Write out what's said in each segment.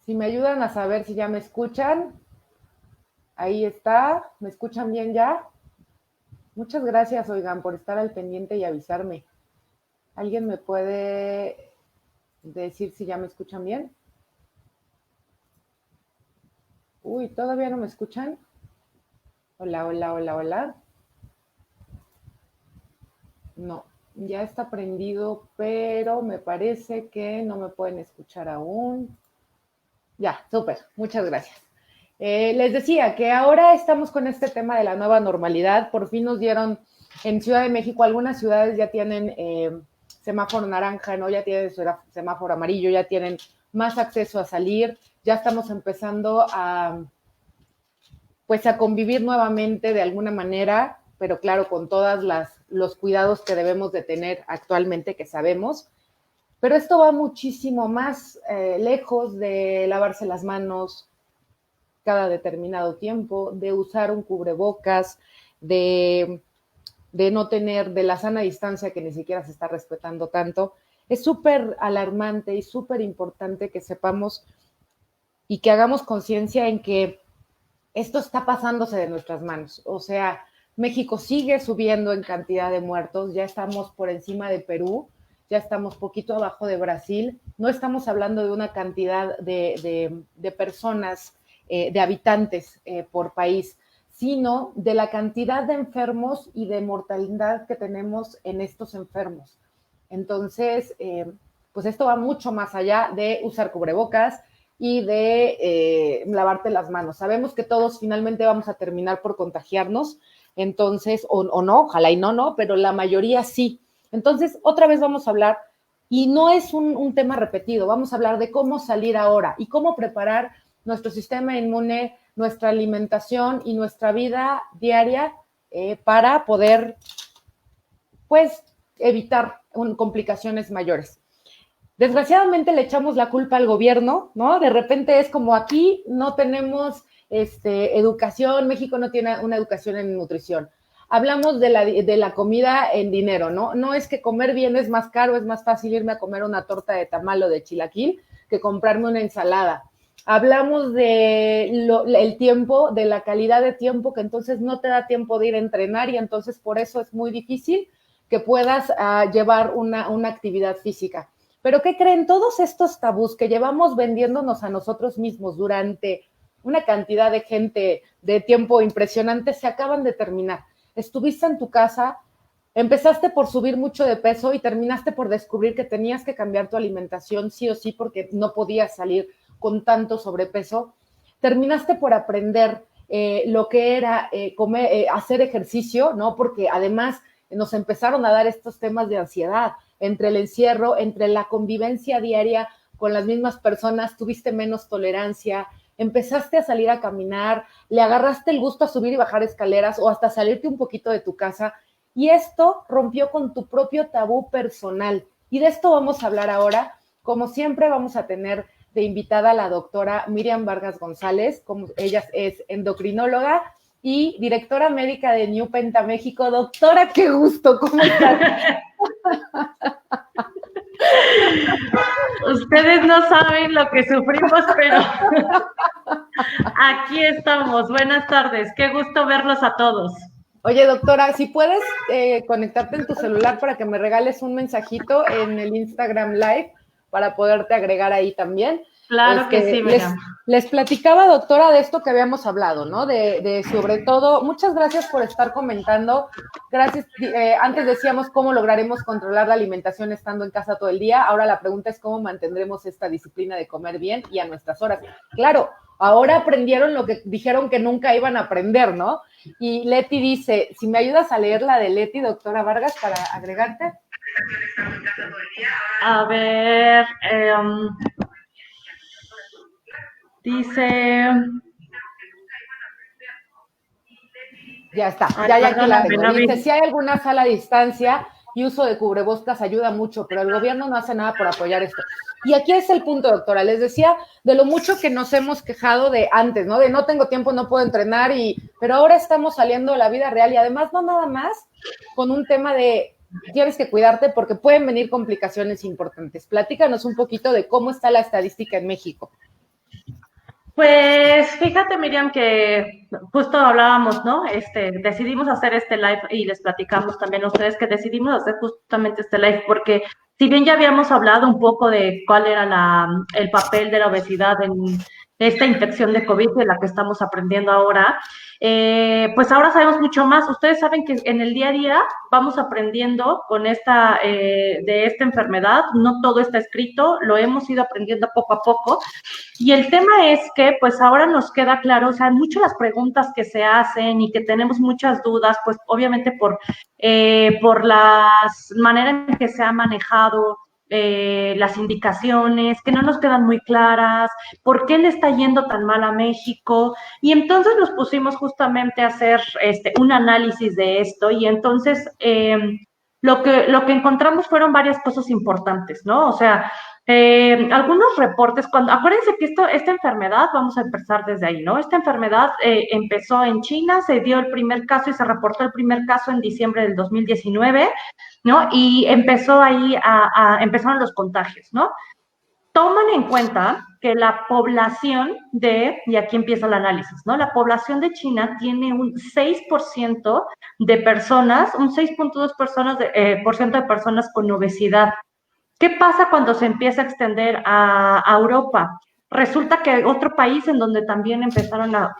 Si me ayudan a saber si ya me escuchan, ahí está, ¿me escuchan bien ya? Muchas gracias, oigan, por estar al pendiente y avisarme. ¿Alguien me puede decir si ya me escuchan bien? Uy, ¿todavía no me escuchan? Hola, hola, hola, hola. No, ya está prendido, pero me parece que no me pueden escuchar aún. Ya, súper, muchas gracias. Les decía que ahora estamos con este tema de la nueva normalidad. Por fin nos dieron en Ciudad de México, algunas ciudades ya tienen semáforo naranja, ¿no? Ya tienen semáforo amarillo, ya tienen más acceso a salir, ya estamos empezando pues a convivir nuevamente de alguna manera, pero claro, con todas los cuidados que debemos de tener actualmente, que sabemos. Pero esto va muchísimo más lejos de lavarse las manos cada determinado tiempo, de usar un cubrebocas, de, de no tener, de la sana distancia que ni siquiera se está respetando tanto. Es súper alarmante y súper importante que sepamos y que hagamos conciencia en que esto está pasándose de nuestras manos. O sea, México sigue subiendo en cantidad de muertos, ya estamos por encima de Perú, ya estamos poquito abajo de Brasil, no estamos hablando de una cantidad de personas, de habitantes por país, sino de la cantidad de enfermos y de mortalidad que tenemos en estos enfermos. Entonces, pues esto va mucho más allá de usar cubrebocas, y de lavarte las manos. Sabemos que todos finalmente vamos a terminar por contagiarnos, entonces, o no, ojalá y no, no, pero la mayoría sí. Entonces, otra vez vamos a hablar, y no es un tema repetido, vamos a hablar de cómo salir ahora y cómo preparar nuestro sistema inmune, nuestra alimentación y nuestra vida diaria para poder, pues, evitar complicaciones mayores. Desgraciadamente le echamos la culpa al gobierno, ¿no? De repente es como aquí no tenemos educación, México no tiene una educación en nutrición. Hablamos de la comida en dinero, ¿no? No es que comer bien es más caro, es más fácil irme a comer una torta de tamal o de chilaquil que comprarme una ensalada. Hablamos el tiempo, de la calidad de tiempo, que entonces no te da tiempo de ir a entrenar y entonces por eso es muy difícil que puedas llevar una actividad física. Pero ¿qué creen? Todos estos tabús que llevamos vendiéndonos a nosotros mismos durante una cantidad de gente de tiempo impresionante se acaban de terminar. Estuviste en tu casa, empezaste por subir mucho de peso y terminaste por descubrir que tenías que cambiar tu alimentación sí o sí porque no podías salir con tanto sobrepeso. Terminaste por aprender lo que era hacer ejercicio, ¿no? Porque además nos empezaron a dar estos temas de ansiedad, entre el encierro, entre la convivencia diaria con las mismas personas, tuviste menos tolerancia, empezaste a salir a caminar, le agarraste el gusto a subir y bajar escaleras o hasta salirte un poquito de tu casa. Y esto rompió con tu propio tabú personal. Y de esto vamos a hablar ahora. Como siempre, vamos a tener de invitada a la doctora Miriam Vargas González, como ella es endocrinóloga y directora médica de New Penta México. Doctora, qué gusto, ¿cómo estás? Ustedes no saben lo que sufrimos, pero aquí estamos. Buenas tardes, qué gusto verlos a todos. Oye, doctora, si puedes conectarte en tu celular para que me regales un mensajito en el Instagram Live para poderte agregar ahí también. Claro que sí, Les, Miriam. les platicaba, doctora, de esto que habíamos hablado, ¿no? De sobre todo, muchas gracias por estar comentando. Gracias. Antes decíamos cómo lograremos controlar la alimentación estando en casa todo el día. Ahora la pregunta es cómo mantendremos esta disciplina de comer bien y a nuestras horas. Claro, ahora aprendieron lo que dijeron que nunca iban a aprender, ¿no? Y Leti dice, si me ayudas a leer la de Leti, doctora Vargas, para agregarte. A ver, dice, Ya está, ay, ya aquí la perdóname, tengo. no vi. Dice, si hay alguna sala a distancia y uso de cubrebocas ayuda mucho, pero el gobierno no hace nada por apoyar esto. Y aquí es el punto, doctora. Les decía de lo mucho que nos hemos quejado de antes, ¿no? De no tengo tiempo, no puedo entrenar, pero ahora estamos saliendo de la vida real y además no nada más con un tema de tienes que cuidarte porque pueden venir complicaciones importantes. Platícanos un poquito de cómo está la estadística en México. Pues fíjate, Miriam, que justo hablábamos, ¿no? Decidimos hacer este live y les platicamos también a ustedes que decidimos hacer justamente este live porque si bien ya habíamos hablado un poco de cuál era el papel de la obesidad en esta infección de COVID de la que estamos aprendiendo ahora, pues ahora sabemos mucho más. Ustedes saben que en el día a día vamos aprendiendo con de esta enfermedad, no todo está escrito, lo hemos ido aprendiendo poco a poco. Y el tema es que, pues ahora nos queda claro, o sea, muchas las preguntas que se hacen y que tenemos muchas dudas, pues obviamente por las maneras en que se ha manejado las indicaciones, que no nos quedan muy claras, por qué le está yendo tan mal a México. Y entonces nos pusimos justamente a hacer un análisis de esto y entonces lo que encontramos fueron varias cosas importantes, ¿no? O sea, algunos reportes, acuérdense que esta enfermedad, vamos a empezar desde ahí, ¿no? Esta enfermedad empezó en China, se dio el primer caso y se reportó el primer caso en diciembre del 2019, ¿no? Y empezó ahí empezaron los contagios, ¿no? Toman en cuenta que la población y aquí empieza el análisis, ¿no? La población de China tiene un 6% de personas, un 6.2% por ciento de personas con obesidad. ¿Qué pasa cuando se empieza a extender a Europa? Resulta que otro país en donde también empezaron a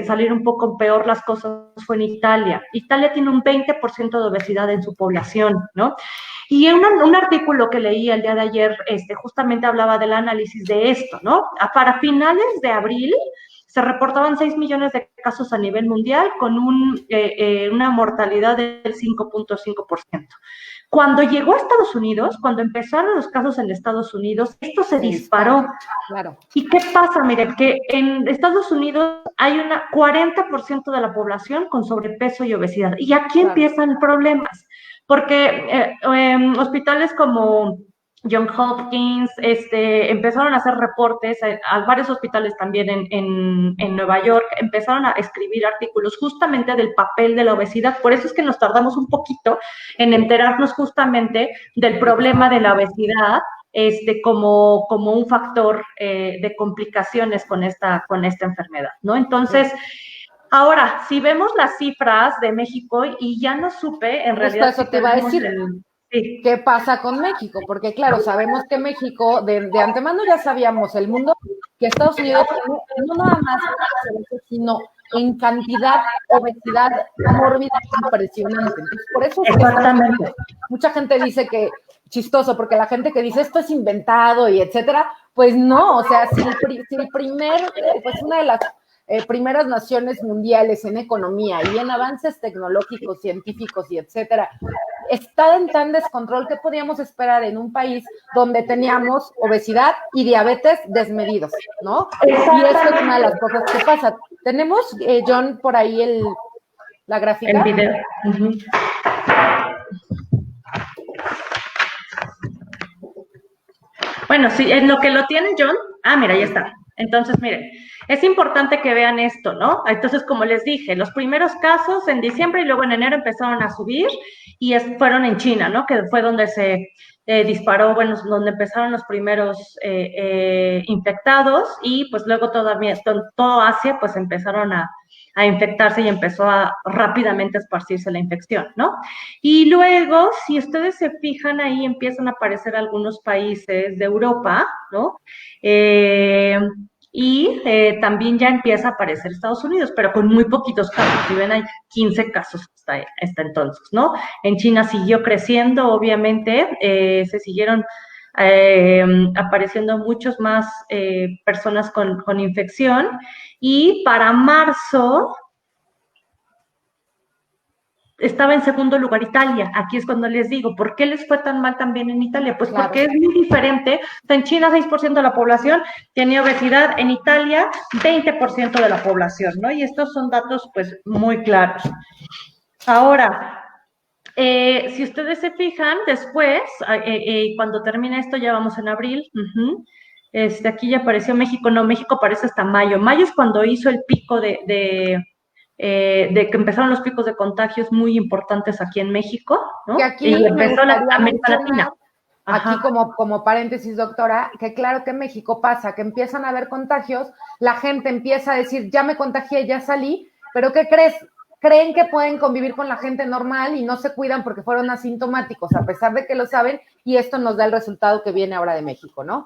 salir un poco peor las cosas fue en Italia. Italia tiene un 20% de obesidad en su población, ¿no? Y en un artículo que leí el día de ayer, justamente hablaba del análisis de esto, ¿no? Para finales de abril se reportaban 6 millones de casos a nivel mundial con una mortalidad del 5.5%. Cuando llegó a Estados Unidos, cuando empezaron los casos en Estados Unidos, esto se disparó. Claro. ¿Y qué pasa? Miren, que en Estados Unidos hay un 40% de la población con sobrepeso y obesidad. Y aquí empiezan problemas, porque hospitales como John Hopkins empezaron a hacer reportes, a varios hospitales también en Nueva York, empezaron a escribir artículos justamente del papel de la obesidad. Por eso es que nos tardamos un poquito en enterarnos justamente del problema de la obesidad como un factor de complicaciones con esta enfermedad, ¿no? Entonces, ahora, si vemos las cifras de México, y ya no supe, en realidad... Justo eso te iba a decir. Sí. ¿Qué pasa con México? Porque claro, sabemos que México, de antemano ya sabíamos, el mundo, que Estados Unidos no nada más, sino en cantidad, obesidad mórbida impresionante. Entonces, por eso es que mucha gente dice que, chistoso, porque la gente que dice esto es inventado y etcétera, pues no, o sea, si el primer, pues una de las primeras naciones mundiales en economía y en avances tecnológicos, científicos y etcétera, está en tan descontrol que podíamos esperar en un país donde teníamos obesidad y diabetes desmedidos, ¿no? Y esa es una de las cosas que pasa. Tenemos, John, por ahí la gráfica. El video. Uh-huh. Bueno, sí, en lo que lo tiene John, mira, ya está. Entonces, miren, es importante que vean esto, ¿no? Entonces, como les dije, los primeros casos en diciembre y luego en enero empezaron a subir y fueron en China, ¿no? Que fue donde se disparó, bueno, donde empezaron los primeros infectados y pues luego todo Asia pues empezaron a infectarse y empezó a rápidamente esparcirse la infección, ¿no? Y luego, si ustedes se fijan, ahí empiezan a aparecer algunos países de Europa, ¿no? Y también ya empieza a aparecer Estados Unidos, pero con muy poquitos casos. Si ven, hay 15 casos hasta entonces, ¿no? En China siguió creciendo, obviamente, se siguieron apareciendo muchos más personas con infección, y para marzo estaba en segundo lugar Italia. Aquí es cuando les digo, ¿por qué les fue tan mal también en Italia? Pues claro, porque es muy diferente. O sea, en China 6% de la población tiene obesidad, en Italia 20% de la población, ¿no? Y estos son datos pues muy claros. Ahora, si ustedes se fijan, después, cuando termina esto, ya vamos en abril, aquí ya apareció México, no, México aparece hasta mayo. Mayo es cuando hizo el pico de que empezaron los picos de contagios muy importantes aquí en México, ¿no? Que aquí y empezó la América Latina. aquí como paréntesis, doctora, que claro que en México pasa, que empiezan a haber contagios, la gente empieza a decir, ya me contagié, ya salí, pero ¿qué crees? Creen que pueden convivir con la gente normal y no se cuidan porque fueron asintomáticos, a pesar de que lo saben, y esto nos da el resultado que viene ahora de México, ¿no?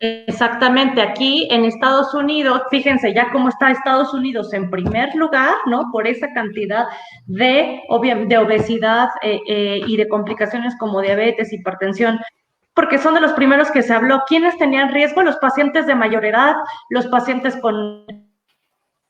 Exactamente, aquí en Estados Unidos, fíjense ya cómo está Estados Unidos en primer lugar, ¿no? Por esa cantidad de obesidad y de complicaciones como diabetes, hipertensión, porque son de los primeros que se habló. ¿Quiénes tenían riesgo? Los pacientes de mayor edad, los pacientes con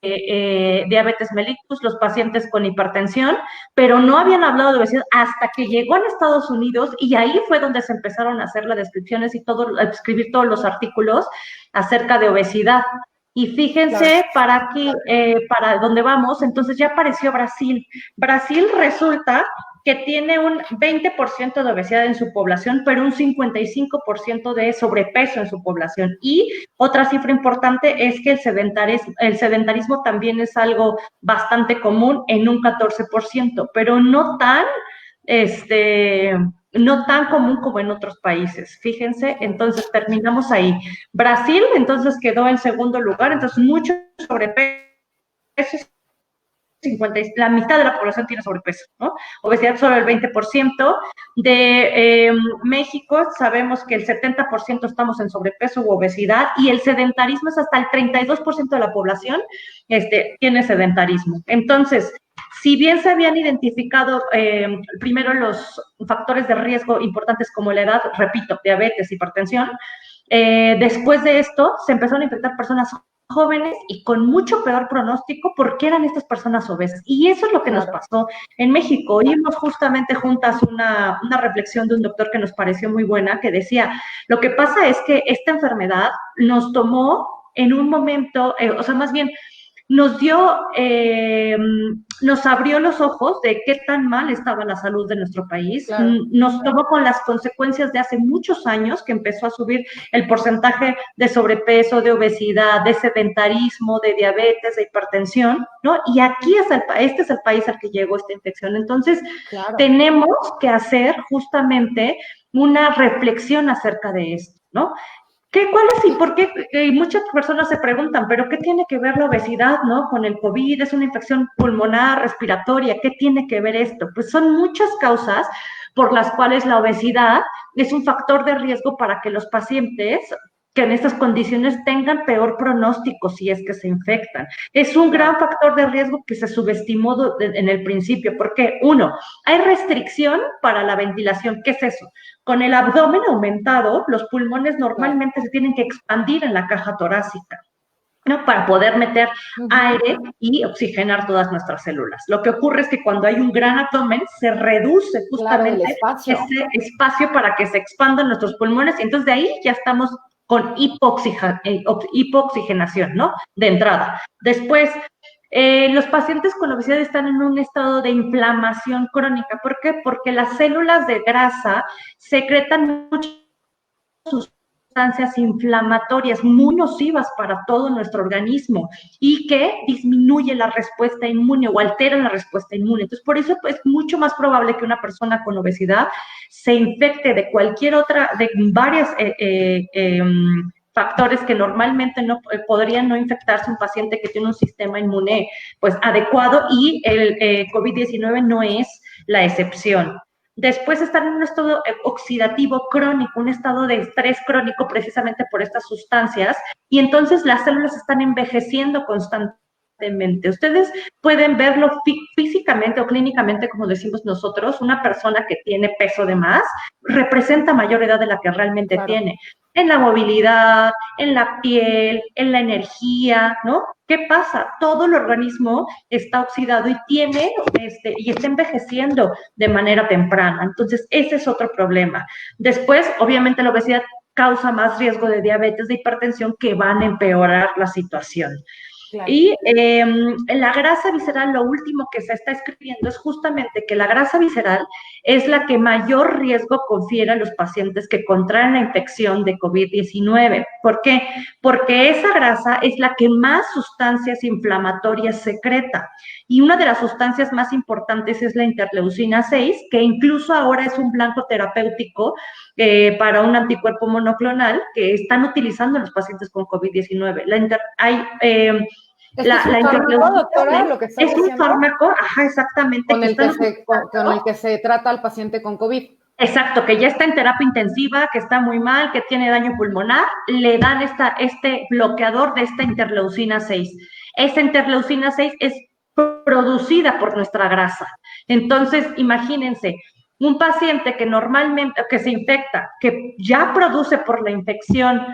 diabetes mellitus, los pacientes con hipertensión, pero no habían hablado de obesidad hasta que llegó en Estados Unidos y ahí fue donde se empezaron a hacer las descripciones y todo, a escribir todos los artículos acerca de obesidad. Y fíjense para aquí, para dónde vamos, entonces ya apareció Brasil. Brasil resulta que tiene un 20% de obesidad en su población, pero un 55% de sobrepeso en su población. Y otra cifra importante es que el sedentarismo también es algo bastante común en un 14%, pero no tan, no tan común como en otros países. Fíjense, entonces terminamos ahí. Brasil, entonces quedó en segundo lugar, entonces mucho sobrepeso, la mitad de la población tiene sobrepeso, ¿no? Obesidad solo el 20%. De México sabemos que el 70% estamos en sobrepeso u obesidad y el sedentarismo es hasta el 32% de la población tiene sedentarismo. Entonces, si bien se habían identificado primero los factores de riesgo importantes como la edad, repito, diabetes, hipertensión, después de esto se empezaron a infectar personas jóvenes y con mucho peor pronóstico porque eran estas personas obesas. Y eso es lo que nos pasó en México. Oímos justamente juntas una reflexión de un doctor que nos pareció muy buena, que decía, lo que pasa es que esta enfermedad nos tomó en un momento, o sea, más bien, nos abrió los ojos de qué tan mal estaba la salud de nuestro país, nos tomó con las consecuencias de hace muchos años que empezó a subir el porcentaje de sobrepeso, de obesidad, de sedentarismo, de diabetes, de hipertensión, ¿no? Y aquí este es el país al que llegó esta infección. Entonces, tenemos que hacer justamente una reflexión acerca de esto, ¿no? ¿Cuál es y por qué? Muchas personas se preguntan, ¿pero qué tiene que ver la obesidad, no? Con el COVID, es una infección pulmonar, respiratoria, ¿qué tiene que ver esto? Pues son muchas causas por las cuales la obesidad es un factor de riesgo para que los pacientes que en estas condiciones tengan peor pronóstico si es que se infectan. Es un gran factor de riesgo que se subestimó en el principio, porque uno, hay restricción para la ventilación. ¿Qué es eso? Con el abdomen aumentado, los pulmones normalmente se tienen que expandir en la caja torácica, ¿no? Para poder meter aire y oxigenar todas nuestras células. Lo que ocurre es que cuando hay un gran abdomen, se reduce justamente ese espacio para que se expandan nuestros pulmones, y entonces de ahí ya estamos con hipoxigenación, ¿no? De entrada. Después, los pacientes con obesidad están en un estado de inflamación crónica. ¿Por qué? Porque las células de grasa secretan muchas sustancias inflamatorias muy nocivas para todo nuestro organismo y que disminuye la respuesta inmune o alteran la respuesta inmune. Entonces, por eso es mucho más probable que una persona con obesidad se infecte de cualquier otra, de varias factores que normalmente no podrían no infectarse un paciente que tiene un sistema inmune pues adecuado, y el COVID-19 no es la excepción. Después están en un estado oxidativo crónico, un estado de estrés crónico precisamente por estas sustancias, y entonces las células están envejeciendo constantemente. Ustedes pueden verlo físicamente o clínicamente, como decimos nosotros, una persona que tiene peso de más representa mayor edad de la que realmente tiene. En la movilidad, en la piel, en la energía, ¿no? ¿Qué pasa? Todo el organismo está oxidado y y está envejeciendo de manera temprana. Entonces, ese es otro problema. Después, obviamente, la obesidad causa más riesgo de diabetes, de hipertensión, que van a empeorar la situación. Claro. Y la grasa visceral, lo último que se está escribiendo es justamente que la grasa visceral es la que mayor riesgo confiere a los pacientes que contraen la infección de COVID-19. ¿Por qué? Porque esa grasa es la que más sustancias inflamatorias secreta. Y una de las sustancias más importantes es la interleucina 6, que incluso ahora es un blanco terapéutico para un anticuerpo monoclonal que están utilizando los pacientes con COVID-19. ¿Este es un fármaco, doctora, lo que está es un diciendo? fármaco, ajá, exactamente. Con el que se trata al paciente con COVID. Exacto, que ya está en terapia intensiva, que está muy mal, que tiene daño pulmonar, le dan este bloqueador de esta interleucina 6. Esa interleucina 6 es producida por nuestra grasa. Entonces, imagínense, un paciente que normalmente, que se infecta, que ya produce por la infección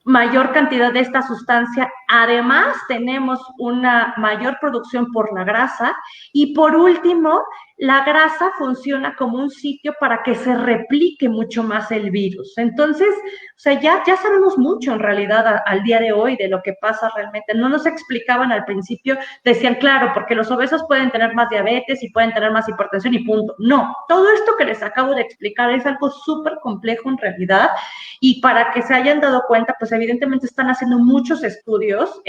mayor cantidad de esta sustancia, además tenemos una mayor producción por la grasa y por último, la grasa funciona como un sitio para que se replique mucho más el virus. Entonces, o sea, ya sabemos mucho en realidad al día de hoy de lo que pasa realmente. No nos explicaban al principio, decían, claro, porque los obesos pueden tener más diabetes y pueden tener más hipertensión y punto. No, todo esto que les acabo de explicar es algo súper complejo en realidad y para que se hayan dado cuenta, pues evidentemente están haciendo muchos estudios,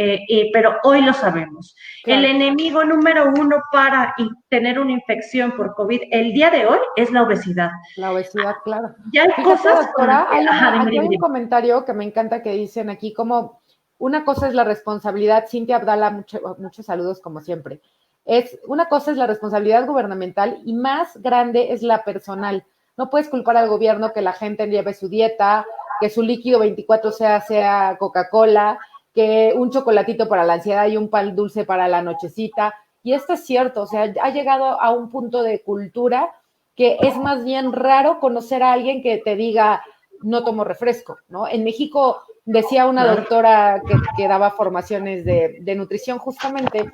pero hoy lo sabemos. Claro. El enemigo número uno para tener una infección por COVID el día de hoy es la obesidad. La obesidad, claro. Ya hay cosas... Doctora, hay un comentario que me encanta que dicen aquí, como una cosa es la responsabilidad, Cintia Abdala, muchos saludos como siempre. Una cosa es la responsabilidad gubernamental y más grande es la personal. No puedes culpar al gobierno que la gente lleve su dieta, que su líquido 24 sea Coca-Cola, que un chocolatito para la ansiedad y un pan dulce para la nochecita. Y esto es cierto, o sea, ha llegado a un punto de cultura que es más bien raro conocer a alguien que te diga, no tomo refresco, ¿no? En México decía una doctora que daba formaciones de nutrición justamente,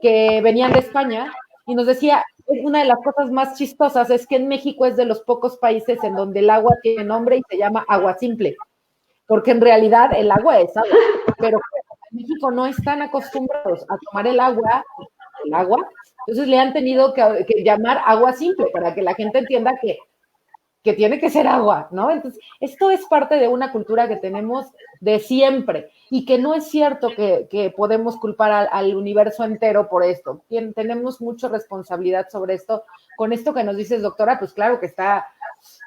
que venían de España, y nos decía, una de las cosas más chistosas es que en México es de los pocos países en donde el agua tiene nombre y se llama agua simple, porque en realidad el agua es agua, pero en México no están acostumbrados a tomar el agua, entonces le han tenido que llamar agua simple para que la gente entienda que tiene que ser agua, ¿no? Entonces, esto es parte de una cultura que tenemos de siempre y que no es cierto que podemos culpar al universo entero por esto. Tenemos mucha responsabilidad sobre esto. Con esto que nos dices, doctora, pues claro que está,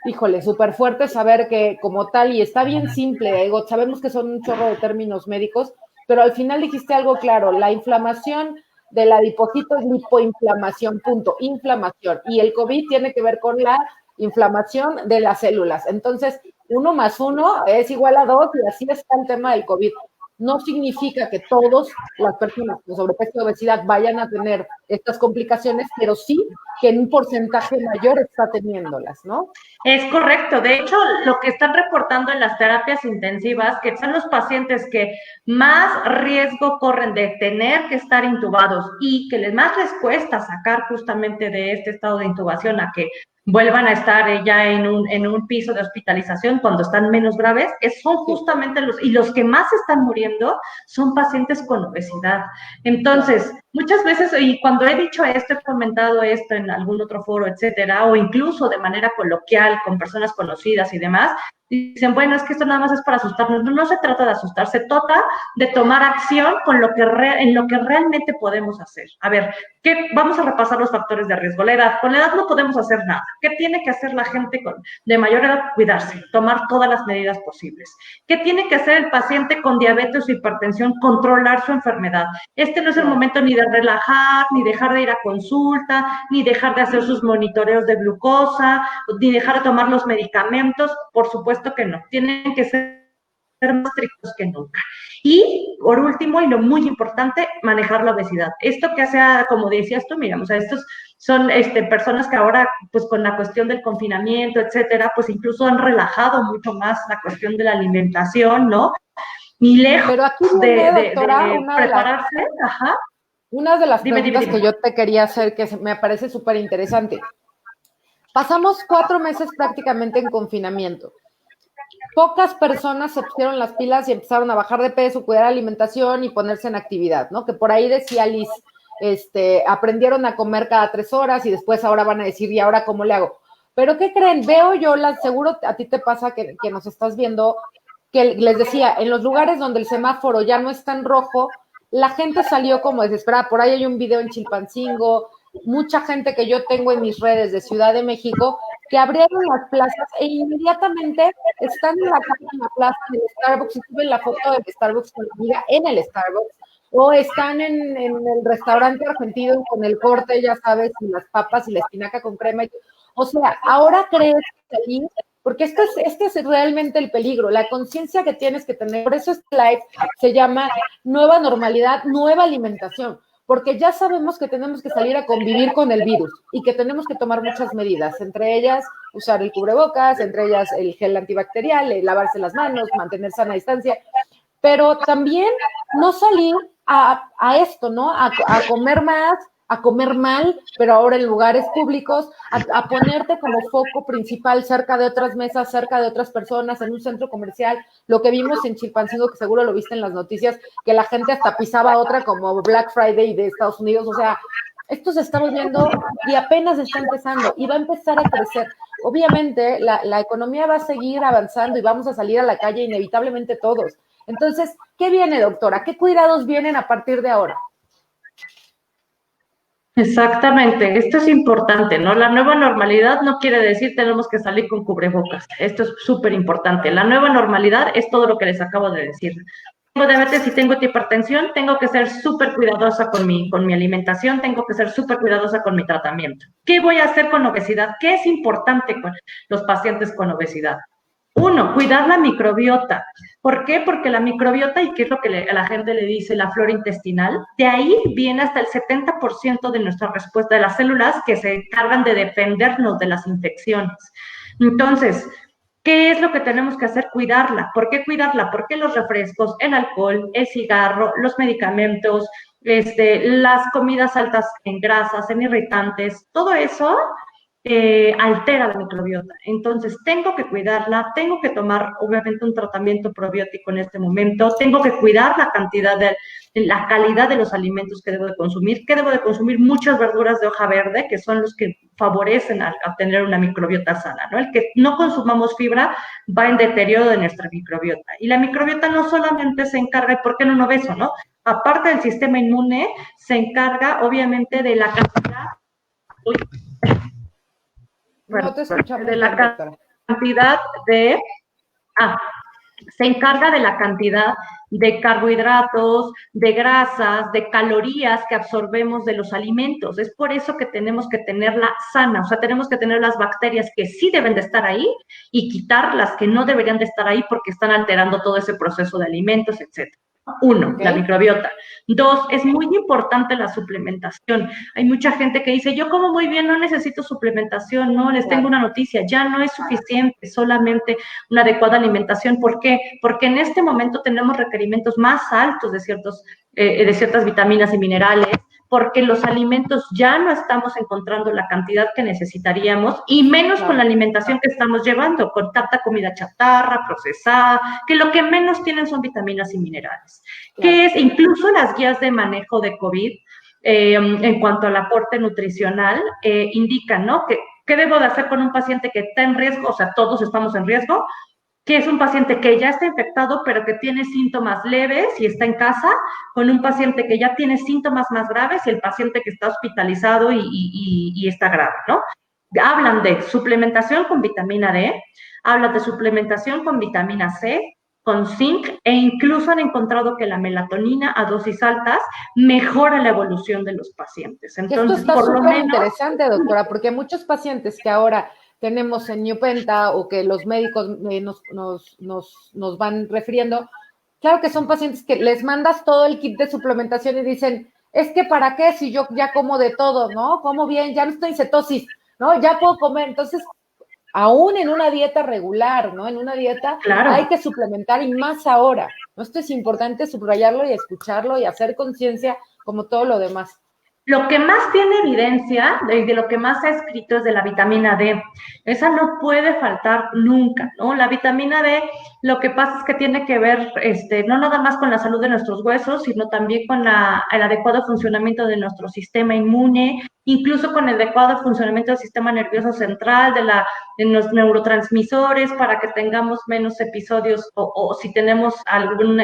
híjole, súper fuerte saber que como tal, y está bien simple, digo, sabemos que son un chorro de términos médicos, pero al final dijiste algo claro, la inflamación del adipocito es lipoinflamación, punto, inflamación, y el COVID tiene que ver con la inflamación de las células. Entonces, 1 más 1 es igual a 2 y así está el tema del COVID. No significa que todas las personas con sobrepeso y obesidad vayan a tener estas complicaciones, pero sí que en un porcentaje mayor está teniéndolas, ¿no? Es correcto. De hecho, lo que están reportando en las terapias intensivas, que son los pacientes que más riesgo corren de tener que estar intubados y que más les cuesta sacar justamente de este estado de intubación a que vuelvan a estar ya en un piso de hospitalización cuando están menos graves, son justamente los que más están muriendo son pacientes con obesidad. Entonces, muchas veces, y cuando he dicho esto, he comentado esto en algún otro foro, etcétera, o incluso de manera coloquial con personas conocidas y demás, dicen, bueno, es que esto nada más es para asustarnos. No se trata de asustar, se trata de tomar acción con en lo que realmente podemos hacer. A ver, vamos a repasar los factores de riesgo. La edad, con la edad no podemos hacer nada. ¿Qué tiene que hacer la gente de mayor edad? Cuidarse, tomar todas las medidas posibles. ¿Qué tiene que hacer el paciente con diabetes o hipertensión? Controlar su enfermedad. Este no es el momento ni de relajar, ni dejar de ir a consulta, ni dejar de hacer sus monitoreos de glucosa, ni dejar de tomar los medicamentos. Por supuesto que no. Tienen que ser más estrictos que nunca. Y, por último, y lo muy importante, manejar la obesidad. Esto que sea, como decías tú, mira, o sea, estos son personas que ahora, pues con la cuestión del confinamiento, etcétera, pues incluso han relajado mucho más la cuestión de la alimentación, ¿no? Ni lejos. Pero aquí viene, doctora, prepararse. Ajá. Una de las preguntas que yo te quería hacer, que me parece súper interesante. Pasamos 4 meses prácticamente en confinamiento. pocas personas se pusieron las pilas y empezaron a bajar de peso, cuidar la alimentación y ponerse en actividad, ¿no? Que por ahí decía Liz, aprendieron a comer cada 3 horas y después ahora van a decir, ¿y ahora cómo le hago? Pero ¿qué creen? Veo yo, seguro a ti te pasa que nos estás viendo, que les decía, en los lugares donde el semáforo ya no está en rojo, la gente salió como desesperada. Por ahí hay un video en Chilpancingo, mucha gente que yo tengo en mis redes de Ciudad de México, que abrieron las plazas e inmediatamente están en la plaza, en el Starbucks, y suben la foto del Starbucks con la amiga en el Starbucks, o están en el restaurante argentino con el corte, ya sabes, y las papas y la espinaca con crema. O sea, ahora crees salir, porque este es realmente el peligro, la conciencia que tienes que tener. Por eso este live se llama Nueva Normalidad, Nueva Alimentación, porque ya sabemos que tenemos que salir a convivir con el virus y que tenemos que tomar muchas medidas, entre ellas usar el cubrebocas, entre ellas el gel antibacterial, lavarse las manos, mantener sana distancia, pero también no salir a esto, ¿no? A comer más, a comer mal, pero ahora en lugares públicos, a ponerte como foco principal cerca de otras mesas, cerca de otras personas, en un centro comercial, lo que vimos en Chilpancingo, que seguro lo viste en las noticias, que la gente hasta pisaba otra como Black Friday de Estados Unidos, o sea, esto se está volviendo y apenas está empezando y va a empezar a crecer. Obviamente la economía va a seguir avanzando y vamos a salir a la calle inevitablemente todos. Entonces, ¿qué viene, doctora? ¿Qué cuidados vienen a partir de ahora? Exactamente, esto es importante, ¿no? La nueva normalidad no quiere decir tenemos que salir con cubrebocas, esto es súper importante. La nueva normalidad es todo lo que les acabo de decir. Tengo diabetes y tengo hipertensión, tengo que ser súper cuidadosa con mi alimentación, tengo que ser súper cuidadosa con mi tratamiento. ¿Qué voy a hacer con obesidad? ¿Qué es importante con los pacientes con obesidad? Uno, cuidar la microbiota. ¿Por qué? Porque la microbiota, y qué es lo que a la gente le dice la flora intestinal, de ahí viene hasta el 70% de nuestra respuesta de las células que se encargan de defendernos de las infecciones. Entonces, ¿qué es lo que tenemos que hacer? Cuidarla. ¿Por qué cuidarla? Porque los refrescos, el alcohol, el cigarro, los medicamentos, las comidas altas en grasas, en irritantes, todo eso altera la microbiota. Entonces, tengo que cuidarla, tengo que tomar, obviamente, un tratamiento probiótico en este momento, tengo que cuidar la cantidad la calidad de los alimentos que debo de consumir, que debo de consumir muchas verduras de hoja verde, que son los que favorecen a tener una microbiota sana, ¿no? El que no consumamos fibra va en deterioro de nuestra microbiota. Y la microbiota no solamente se encarga, ¿por qué no un obeso, no? Aparte del sistema inmune, se encarga, obviamente, de la cantidad... Uy, no te escuchamos de la bien, cantidad de... se encarga de la cantidad de carbohidratos, de grasas, de calorías que absorbemos de los alimentos. Es por eso que tenemos que tenerla sana, o sea, tenemos que tener las bacterias que sí deben de estar ahí y quitar las que no deberían de estar ahí porque están alterando todo ese proceso de alimentos, etcétera. Uno, okay, la microbiota. Dos, es muy importante la suplementación. Hay mucha gente que dice, yo como muy bien, no necesito suplementación. No, les tengo una noticia, ya no es suficiente solamente una adecuada alimentación. ¿Por qué? Porque en este momento tenemos requerimientos más altos de ciertas vitaminas y minerales, porque los alimentos ya no estamos encontrando la cantidad que necesitaríamos y menos con la alimentación que estamos llevando, con tanta comida chatarra, procesada, que lo que menos tienen son vitaminas y minerales. Que es incluso las guías de manejo de COVID, en cuanto al aporte nutricional, indican, ¿no? ¿Qué debo de hacer con un paciente que está en riesgo? O sea, todos estamos en riesgo, que es un paciente que ya está infectado, pero que tiene síntomas leves y está en casa, con un paciente que ya tiene síntomas más graves y el paciente que está hospitalizado y está grave, ¿no? Hablan de suplementación con vitamina D, hablan de suplementación con vitamina C, con zinc, e incluso han encontrado que la melatonina a dosis altas mejora la evolución de los pacientes. Entonces, esto está súper interesante, doctora, porque muchos pacientes que ahora tenemos en Newpenta o que los médicos nos van refiriendo, claro que son pacientes que les mandas todo el kit de suplementación y dicen, es que ¿para qué si yo ya como de todo, ¿no? Como bien, ya no estoy en cetosis, ¿no? Ya puedo comer. Entonces, aún en una dieta regular, ¿no? En una dieta hay que suplementar y más ahora, ¿no? Esto es importante subrayarlo y escucharlo y hacer conciencia como todo lo demás. Lo que más tiene evidencia, de lo que más se ha escrito es de la vitamina D. Esa no puede faltar nunca, ¿no? La vitamina D, lo que pasa es que tiene que ver, no nada más con la salud de nuestros huesos, sino también con el adecuado funcionamiento de nuestro sistema inmune, incluso con el adecuado funcionamiento del sistema nervioso central, de los neurotransmisores, para que tengamos menos episodios o si tenemos algún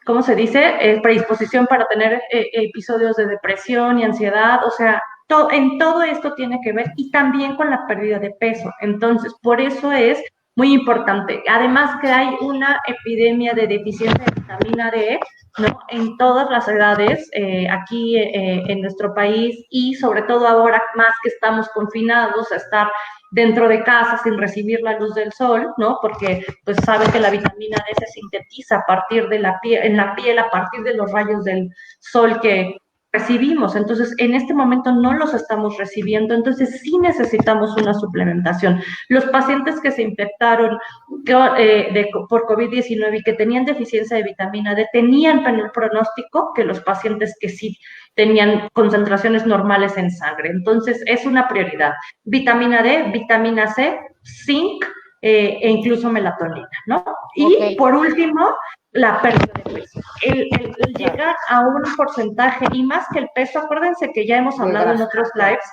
¿cómo se dice? Predisposición para tener episodios de depresión y ansiedad, o sea, en todo esto tiene que ver y también con la pérdida de peso. Entonces, por eso es muy importante. Además que hay una epidemia de deficiencia de vitamina D, ¿no? En todas las edades, aquí en nuestro país y sobre todo ahora más que estamos confinados a estar dentro de casa sin recibir la luz del sol, ¿no? Porque pues sabe que la vitamina D se sintetiza a partir de la piel, en la piel, a partir de los rayos del sol que recibimos. Entonces, en este momento no los estamos recibiendo, entonces sí necesitamos una suplementación. Los pacientes que se infectaron por COVID-19 y que tenían deficiencia de vitamina D tenían peor pronóstico que los pacientes que sí tenían concentraciones normales en sangre. Entonces, es una prioridad. Vitamina D, vitamina C, zinc e incluso melatonina, ¿no? Y por último, la pérdida de peso. El llegar a un porcentaje, y más que el peso, acuérdense que ya hemos hablado en otros lives,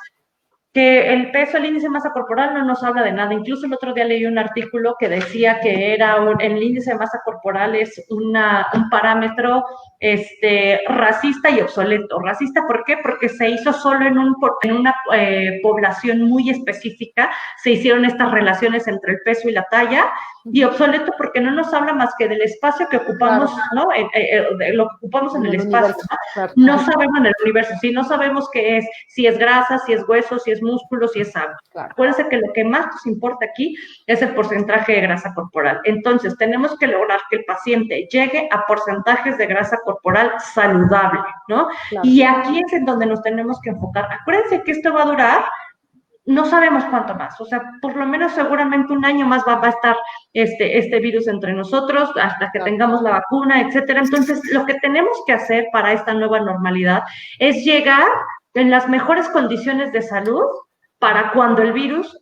que el peso, el índice de masa corporal no nos habla de nada. Incluso el otro día leí un artículo que decía que el índice de masa corporal es un parámetro racista y obsoleto. ¿Racista por qué? Porque se hizo solo en una población muy específica, se hicieron estas relaciones entre el peso y la talla, y obsoleto porque no nos habla más que del espacio que ocupamos, ¿no? De lo que ocupamos en el espacio. No sabemos en el universo, sí, no sabemos qué es, si es grasa, si es hueso, si es músculo, si es sangre. Acuérdense que lo que más nos importa aquí es el porcentaje de grasa corporal. Entonces, tenemos que lograr que el paciente llegue a porcentajes de grasa corporal saludable, ¿no? Y aquí es en donde nos tenemos que enfocar. Acuérdense que esto va a durar, no sabemos cuánto más, o sea, por lo menos seguramente un año más va a estar este virus entre nosotros hasta que tengamos la vacuna, etcétera. Entonces, lo que tenemos que hacer para esta nueva normalidad es llegar en las mejores condiciones de salud para cuando el virus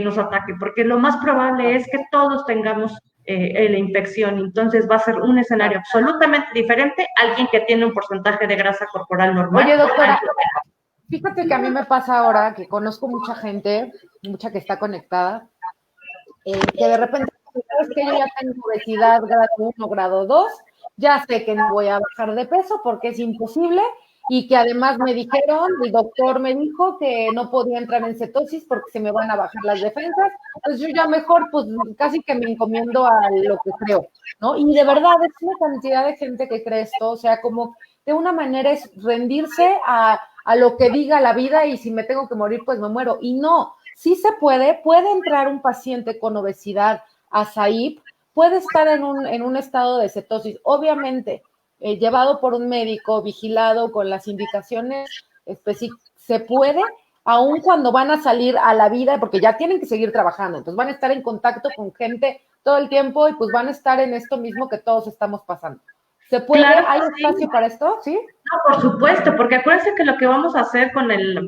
nos ataque, porque lo más probable es que todos tengamos la infección, entonces va a ser un escenario absolutamente diferente a alguien que tiene un porcentaje de grasa corporal normal. Oye, doctora, fíjate que a mí me pasa ahora que conozco mucha gente, mucha que está conectada, que de repente, ¿sabes que yo ya tengo obesidad grado 1, grado 2, ya sé que no voy a bajar de peso porque es imposible, y que además me dijeron, el doctor me dijo que no podía entrar en cetosis porque se me van a bajar las defensas, pues yo ya mejor, pues casi que me encomiendo a lo que creo, ¿no? Y de verdad es una cantidad de gente que cree esto, o sea, como de una manera es rendirse a lo que diga la vida, y si me tengo que morir, pues me muero. Y no, sí se puede entrar un paciente con obesidad a SAIP, puede estar en un estado de cetosis, obviamente, llevado por un médico, vigilado con las indicaciones específicas, se puede, aun cuando van a salir a la vida, porque ya tienen que seguir trabajando, entonces van a estar en contacto con gente todo el tiempo y pues van a estar en esto mismo que todos estamos pasando. ¿Se puede? Claro, ¿hay espacio para esto? ¿Sí? No, por supuesto, porque acuérdense que lo que vamos a hacer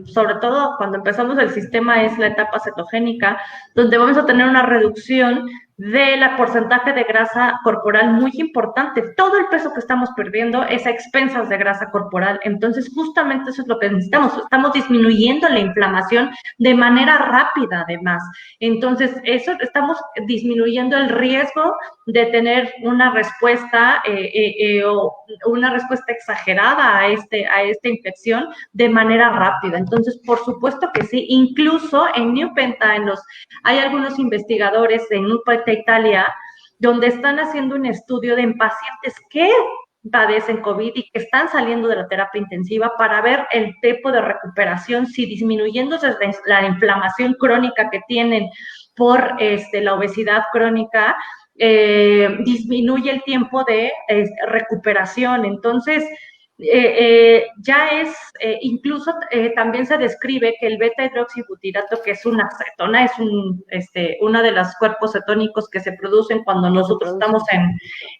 sobre todo cuando empezamos el sistema, es la etapa cetogénica, donde vamos a tener una reducción del porcentaje de grasa corporal muy importante. Todo el peso que estamos perdiendo es a expensas de grasa corporal. Entonces, justamente eso es lo que necesitamos. Estamos disminuyendo la inflamación de manera rápida, además. Entonces, estamos disminuyendo el riesgo de tener una respuesta o una respuesta exagerada a esta infección de manera rápida. Entonces, por supuesto que sí. Incluso en Newpenta, hay algunos investigadores en Newpenta, Italia, donde están haciendo un estudio de pacientes que padecen COVID y que están saliendo de la terapia intensiva para ver el tiempo de recuperación, si disminuyéndose la inflamación crónica que tienen por la obesidad crónica, disminuye el tiempo de recuperación. Entonces, ya es, incluso también se describe que el beta-hidroxibutirato, que es una cetona, es una de los cuerpos cetónicos que se producen cuando nosotros estamos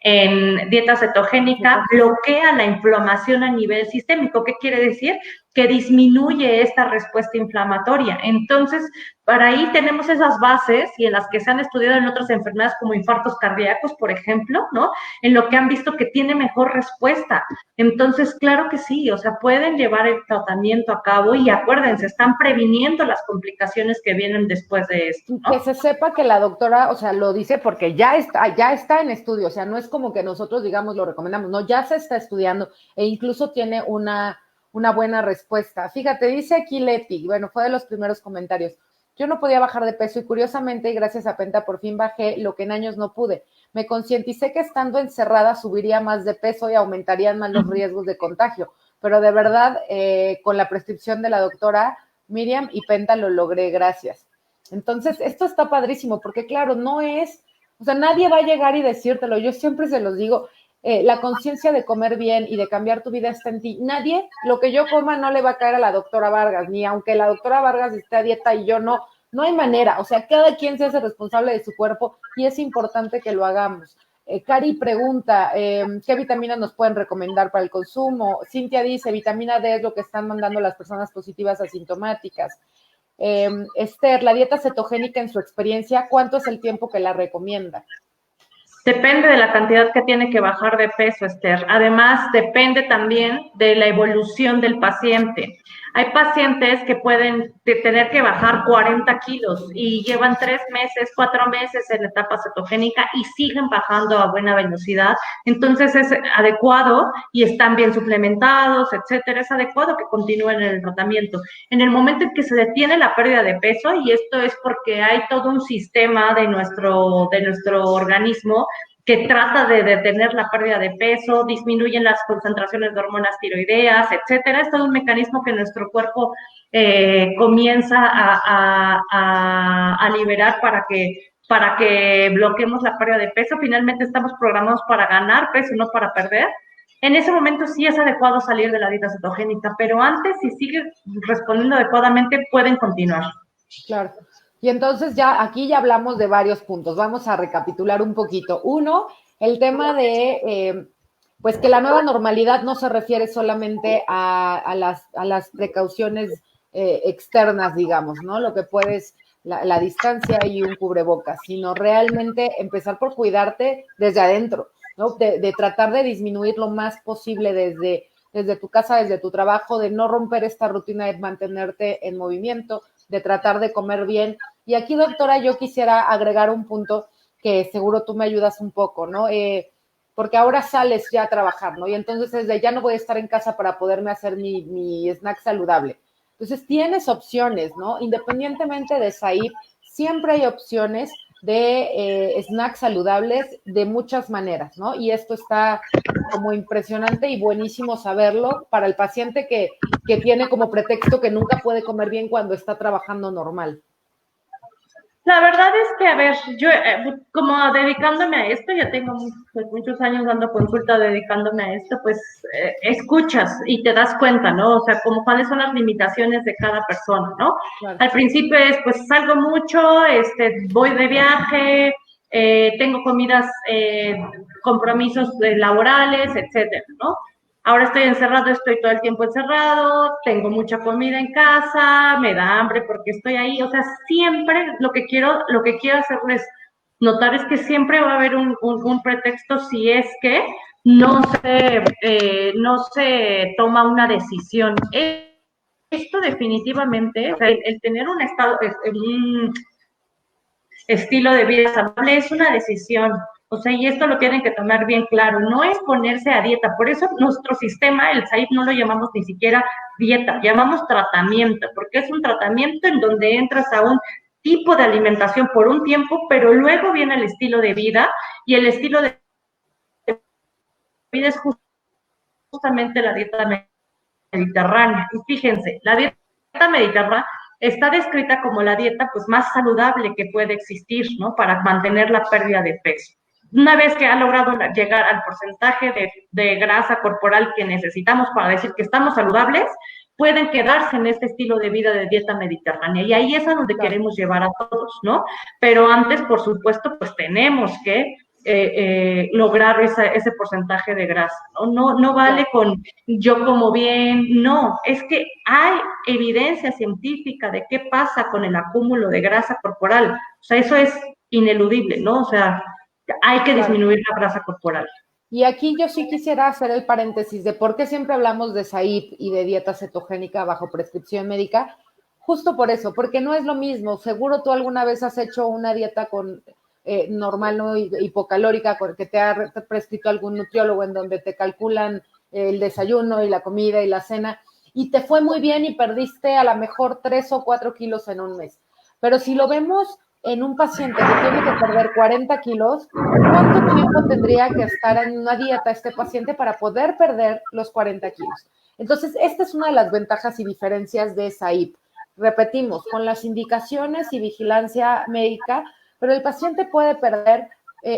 en dieta cetogénica, bloquea la inflamación a nivel sistémico. ¿Qué quiere decir? Que disminuye esta respuesta inflamatoria. Entonces, para ahí tenemos esas bases y en las que se han estudiado en otras enfermedades como infartos cardíacos, por ejemplo, ¿no? En lo que han visto que tiene mejor respuesta. Entonces, claro que sí, o sea, pueden llevar el tratamiento a cabo y acuérdense, están previniendo las complicaciones que vienen después de esto, ¿no? Que se sepa que la doctora, o sea, lo dice porque ya está en estudio, o sea, no es como que nosotros, digamos, lo recomendamos, no, ya se está estudiando e incluso tiene una buena respuesta. Fíjate, dice aquí Leti, bueno, fue de los primeros comentarios. Yo no podía bajar de peso y curiosamente, gracias a Penta, por fin bajé lo que en años no pude. Me concienticé que estando encerrada subiría más de peso y aumentarían más los riesgos de contagio. Pero de verdad, con la prescripción de la doctora Miriam y Penta lo logré, gracias. Entonces, esto está padrísimo, porque claro, no es, o sea, nadie va a llegar y decírtelo. Yo siempre se los digo, la conciencia de comer bien y de cambiar tu vida está en ti. Nadie, lo que yo coma no le va a caer a la doctora Vargas, ni aunque la doctora Vargas esté a dieta y yo no, no hay manera. O sea, cada quien se hace responsable de su cuerpo y es importante que lo hagamos. Cari pregunta, ¿qué vitaminas nos pueden recomendar para el consumo? Cintia dice, vitamina D es lo que están mandando las personas positivas asintomáticas. Esther, la dieta cetogénica en su experiencia, ¿cuánto es el tiempo que la recomienda? Depende de la cantidad que tiene que bajar de peso, Esther. Además, depende también de la evolución del paciente. Hay pacientes que pueden tener que bajar 40 kilos y llevan 3 meses, 4 meses en etapa cetogénica y siguen bajando a buena velocidad. Entonces es adecuado y están bien suplementados, etcétera. Es adecuado que continúen en el tratamiento. En el momento en que se detiene la pérdida de peso, y esto es porque hay todo un sistema de nuestro organismo que trata de detener la pérdida de peso, disminuyen las concentraciones de hormonas tiroideas, etcétera. Es todo un mecanismo que nuestro cuerpo comienza a liberar para que bloqueemos la pérdida de peso. Finalmente estamos programados para ganar peso, no para perder. En ese momento sí es adecuado salir de la dieta cetogénica, pero antes, si sigue respondiendo adecuadamente, pueden continuar. Claro. Y entonces ya aquí ya hablamos de varios puntos. Vamos a recapitular un poquito. Uno, el tema de, pues que la nueva normalidad no se refiere solamente a las precauciones externas, digamos, ¿no? Lo que puedes, la distancia y un cubrebocas, sino realmente empezar por cuidarte desde adentro, ¿no? De tratar de disminuir lo más posible desde tu casa, desde tu trabajo, de no romper esta rutina de mantenerte en movimiento, de tratar de comer bien. Y aquí, doctora, yo quisiera agregar un punto que seguro tú me ayudas un poco, ¿no? Porque ahora sales ya a trabajar, ¿no? Y entonces desde ya no voy a estar en casa para poderme hacer mi snack saludable. Entonces tienes opciones, ¿no? Independientemente de Said, siempre hay opciones de snacks saludables de muchas maneras, ¿no? Y esto está como impresionante y buenísimo saberlo para el paciente que tiene como pretexto que nunca puede comer bien cuando está trabajando normal. La verdad es que, a ver, yo como dedicándome a esto, ya tengo muchos años dando consulta dedicándome a esto, pues escuchas y te das cuenta, ¿no? O sea, como cuáles son las limitaciones de cada persona, ¿no? Claro. Al principio es, pues salgo mucho, voy de viaje, tengo comidas, compromisos laborales, etcétera, ¿no? Ahora estoy encerrado, estoy todo el tiempo encerrado, tengo mucha comida en casa, me da hambre porque estoy ahí. O sea, siempre lo que quiero hacerles notar es que siempre va a haber un pretexto si es que no se toma una decisión. Esto definitivamente, o sea, el tener un estilo de vida saludable es una decisión. O sea, y esto lo tienen que tomar bien claro, no es ponerse a dieta, por eso nuestro sistema, el SAID, no lo llamamos ni siquiera dieta, llamamos tratamiento, porque es un tratamiento en donde entras a un tipo de alimentación por un tiempo, pero luego viene el estilo de vida, y el estilo de vida es justamente la dieta mediterránea. Y fíjense, la dieta mediterránea está descrita como la dieta pues más saludable que puede existir, ¿no? Para mantener la pérdida de peso. una vez que ha logrado llegar al porcentaje de grasa corporal que necesitamos para decir que estamos saludables, pueden quedarse en este estilo de vida de dieta mediterránea. Y ahí es a donde queremos llevar a todos, ¿no? Pero antes, por supuesto, pues tenemos que lograr ese porcentaje de grasa, ¿no? No vale con yo como bien, no, es que hay evidencia científica de qué pasa con el acúmulo de grasa corporal, o sea, eso es ineludible, ¿no? O sea, hay que disminuir la grasa corporal. Y aquí yo sí quisiera hacer el paréntesis de por qué siempre hablamos de SAIP y de dieta cetogénica bajo prescripción médica, justo por eso, porque no es lo mismo. Seguro tú alguna vez has hecho una dieta con normal, no hipocalórica, que te ha prescrito algún nutriólogo en donde te calculan el desayuno y la comida y la cena, y te fue muy bien y perdiste a lo mejor 3 o 4 kilos en un mes. Pero si lo vemos en un paciente que tiene que perder 40 kilos, ¿cuánto tiempo tendría que estar en una dieta este paciente para poder perder los 40 kilos? Entonces, esta es una de las ventajas y diferencias de SAIP. Repetimos, con las indicaciones y vigilancia médica, pero el paciente puede perder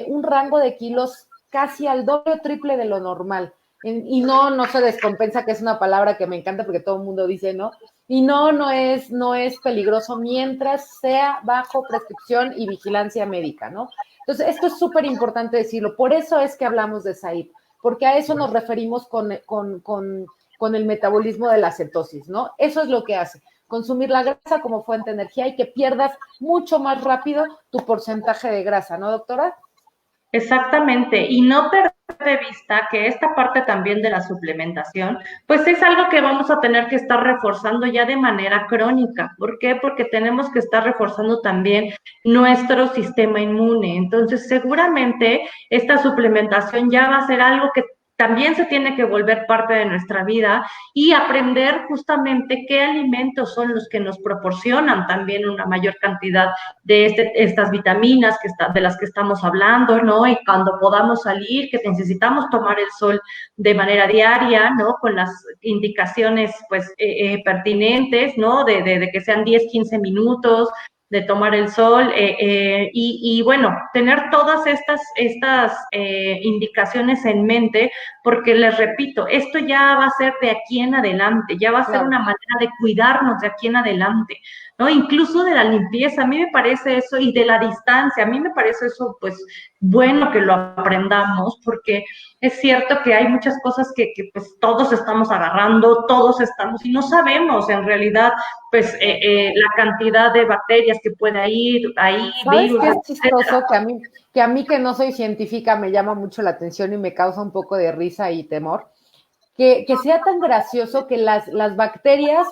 un rango de kilos casi al doble o triple de lo normal. Y no se descompensa, que es una palabra que me encanta porque todo el mundo dice, ¿no? Y no es peligroso mientras sea bajo prescripción y vigilancia médica, ¿no? Entonces, esto es súper importante decirlo. Por eso es que hablamos de SAIP, porque a eso nos referimos con el metabolismo de la cetosis, ¿no? Eso es lo que hace. Consumir la grasa como fuente de energía y que pierdas mucho más rápido tu porcentaje de grasa, ¿no, doctora? Exactamente, y no perder de vista que esta parte también de la suplementación, pues es algo que vamos a tener que estar reforzando ya de manera crónica. ¿Por qué? Porque tenemos que estar reforzando también nuestro sistema inmune. Entonces, seguramente esta suplementación ya va a ser algo que también se tiene que volver parte de nuestra vida y aprender justamente qué alimentos son los que nos proporcionan también una mayor cantidad de estas vitaminas de las que estamos hablando, ¿no? Y cuando podamos salir, que necesitamos tomar el sol de manera diaria, ¿no? Con las indicaciones, pues, pertinentes, ¿no? De que sean 10, 15 minutos, de tomar el sol y bueno, tener todas estas indicaciones en mente, porque les repito, esto ya va a ser de aquí en adelante, ya va a ser una manera de cuidarnos de aquí en adelante, ¿no? Incluso de la limpieza, a mí me parece eso, y de la distancia, a mí me parece eso, pues, bueno que lo aprendamos, porque es cierto que hay muchas cosas que pues todos estamos agarrando, todos estamos, y no sabemos en realidad, pues, la cantidad de bacterias que puede ir ahí, ¿Sabes virus, qué es chistoso? Que no soy científica me llama mucho la atención y me causa un poco de risa y temor, que sea tan gracioso que las bacterias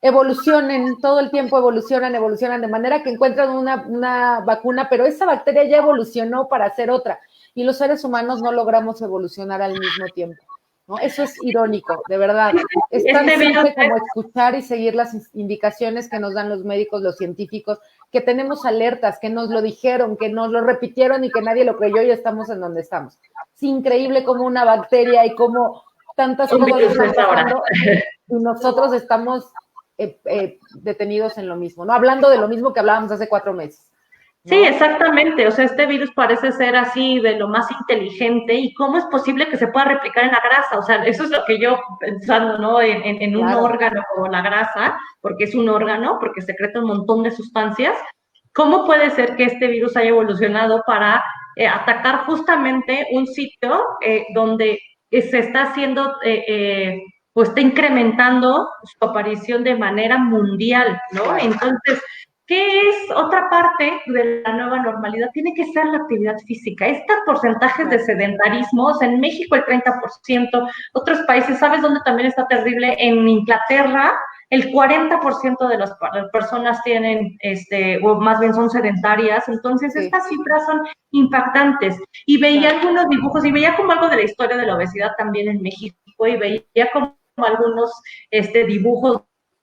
evolucionen, todo el tiempo evolucionan, de manera que encuentran una vacuna, pero esa bacteria ya evolucionó para hacer otra, y los seres humanos no logramos evolucionar al mismo tiempo, ¿no? Eso es irónico, de verdad. Es tan simple como escuchar y seguir las indicaciones que nos dan los médicos, los científicos, que tenemos alertas, que nos lo dijeron, que nos lo repitieron y que nadie lo creyó y estamos en donde estamos. Es increíble como una bacteria y como tantas cosas están pasando y nosotros estamos detenidos en lo mismo, ¿no? Hablando de lo mismo que hablábamos hace 4 meses. ¿No? Sí, exactamente. O sea, este virus parece ser así de lo más inteligente. ¿Y cómo es posible que se pueda replicar en la grasa? O sea, eso es lo que yo pensando, ¿no? En un órgano como la grasa, porque es un órgano, porque secreta un montón de sustancias. ¿Cómo puede ser que este virus haya evolucionado para atacar justamente un sitio donde se está haciendo, pues está incrementando su aparición de manera mundial, ¿no? Entonces, ¿qué es otra parte de la nueva normalidad? Tiene que ser la actividad física. Estos porcentajes de sedentarismo, o sea, en México el 30%, otros países, ¿sabes dónde también está terrible? En Inglaterra, el 40% de las personas tienen, o más bien son sedentarias, entonces estas cifras son impactantes. Y veía algunos dibujos, y veía como algo de la historia de la obesidad también en México, y veía como algunos dibujos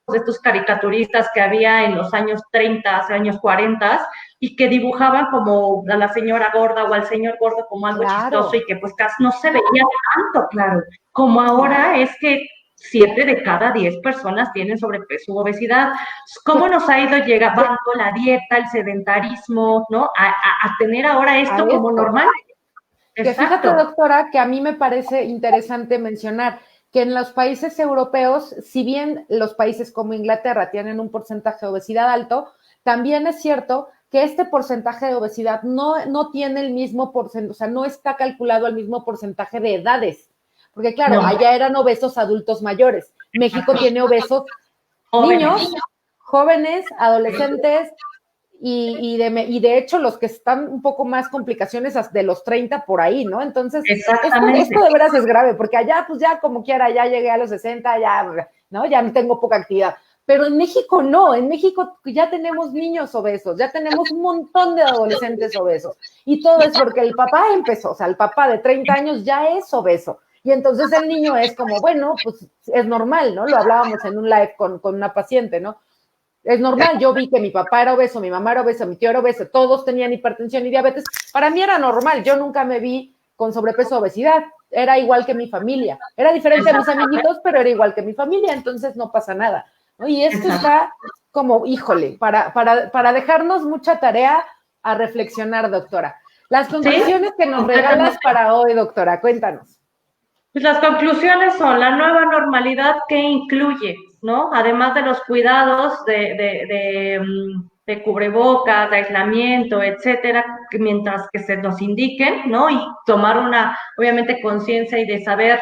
de estos caricaturistas que había en los años 30, años 40, y que dibujaban como a la señora gorda o al señor gordo como algo chistoso y que pues casi no se veía tanto, claro, como ahora es que 7 de cada 10 personas tienen sobrepeso u obesidad. ¿Cómo nos ha ido llegando la dieta, el sedentarismo, ¿no? A tener ahora esto como normal? Que fíjate, doctora, que a mí me parece interesante mencionar que en los países europeos, si bien los países como Inglaterra tienen un porcentaje de obesidad alto, también es cierto que este porcentaje de obesidad no tiene el mismo porcentaje, o sea, no está calculado al mismo porcentaje de edades. Porque claro, allá eran obesos adultos mayores. México tiene obesos niños, jóvenes, adolescentes, y de hecho los que están un poco más complicaciones de los 30 por ahí, ¿no? Entonces, esto de veras es grave, porque allá, pues ya como quiera, ya llegué a los 60, ya, ¿no? Ya tengo poca actividad. Pero en México no, en México ya tenemos niños obesos, ya tenemos un montón de adolescentes obesos. Y todo es porque el papá empezó, o sea, el papá de 30 años ya es obeso. Y entonces el niño es como, bueno, pues es normal, ¿no? Lo hablábamos en un live con una paciente, ¿no? Es normal, yo vi que mi papá era obeso, mi mamá era obesa, mi tío era obeso, todos tenían hipertensión y diabetes. Para mí era normal, yo nunca me vi con sobrepeso o obesidad, era igual que mi familia. Era diferente a mis amiguitos, pero era igual que mi familia, entonces no pasa nada, ¿no? Y esto está como, híjole, para dejarnos mucha tarea a reflexionar, doctora. Las conclusiones que nos regalas para hoy, doctora, cuéntanos. Pues las conclusiones son la nueva normalidad que incluye, ¿no? Además de los cuidados de cubrebocas, de aislamiento, etcétera, mientras que se nos indiquen, ¿no? Y tomar obviamente, conciencia y de saber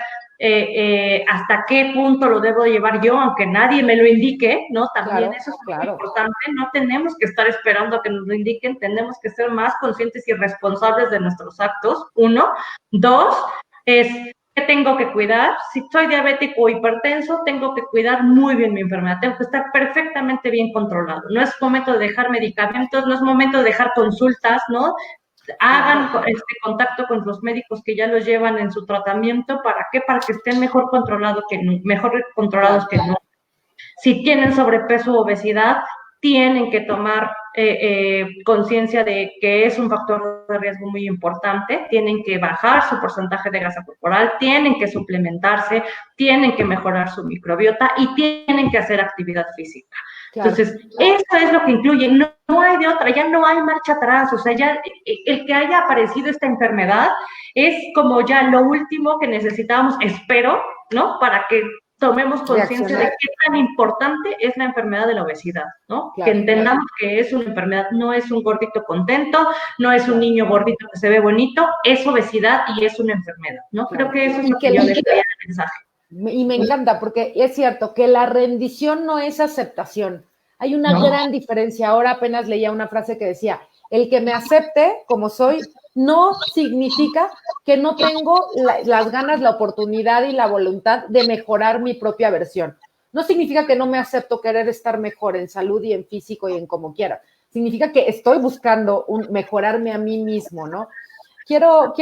hasta qué punto lo debo llevar yo, aunque nadie me lo indique, ¿no? También eso es muy importante, no tenemos que estar esperando a que nos lo indiquen, tenemos que ser más conscientes y responsables de nuestros actos, 1. 2, ¿qué tengo que cuidar? Si soy diabético o hipertenso, tengo que cuidar muy bien mi enfermedad, tengo que estar perfectamente bien controlado. No es momento de dejar medicamentos, no es momento de dejar consultas, ¿no? Hagan contacto con los médicos que ya los llevan en su tratamiento. ¿Para qué? Para que estén mejor controlados que no. Si tienen sobrepeso o obesidad, tienen que tomar conciencia de que es un factor de riesgo muy importante, tienen que bajar su porcentaje de grasa corporal, tienen que suplementarse, tienen que mejorar su microbiota y tienen que hacer actividad física. Entonces, esto es lo que incluye, no hay de otra, ya no hay marcha atrás, o sea, ya el que haya aparecido esta enfermedad es como ya lo último que necesitamos, espero, ¿no? Para que tomemos conciencia de qué tan importante es la enfermedad de la obesidad, ¿no? Que entendamos que es una enfermedad, no es un gordito contento, no es un niño gordito que se ve bonito, es obesidad y es una enfermedad, ¿no? Creo que eso es lo que yo les daría el mensaje. Y me encanta, porque es cierto que la rendición no es aceptación. Hay una gran diferencia. Ahora apenas leía una frase que decía, el que me acepte como soy no significa que no tengo las ganas, la oportunidad y la voluntad de mejorar mi propia versión. No significa que no me acepto querer estar mejor en salud y en físico y en como quiera. Significa que estoy buscando mejorarme a mí mismo, ¿no? Quiero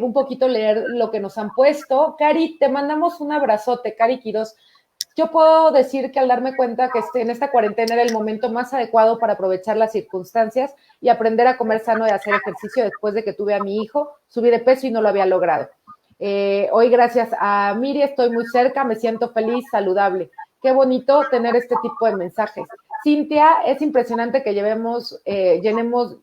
un poquito leer lo que nos han puesto. Cari, te mandamos un abrazote, Cari Quiroz. Yo puedo decir que al darme cuenta que en esta cuarentena era el momento más adecuado para aprovechar las circunstancias y aprender a comer sano y hacer ejercicio después de que tuve a mi hijo, subí de peso y no lo había logrado. Hoy, gracias a Miri, estoy muy cerca, me siento feliz, saludable. Qué bonito tener este tipo de mensajes. Cintia, es impresionante que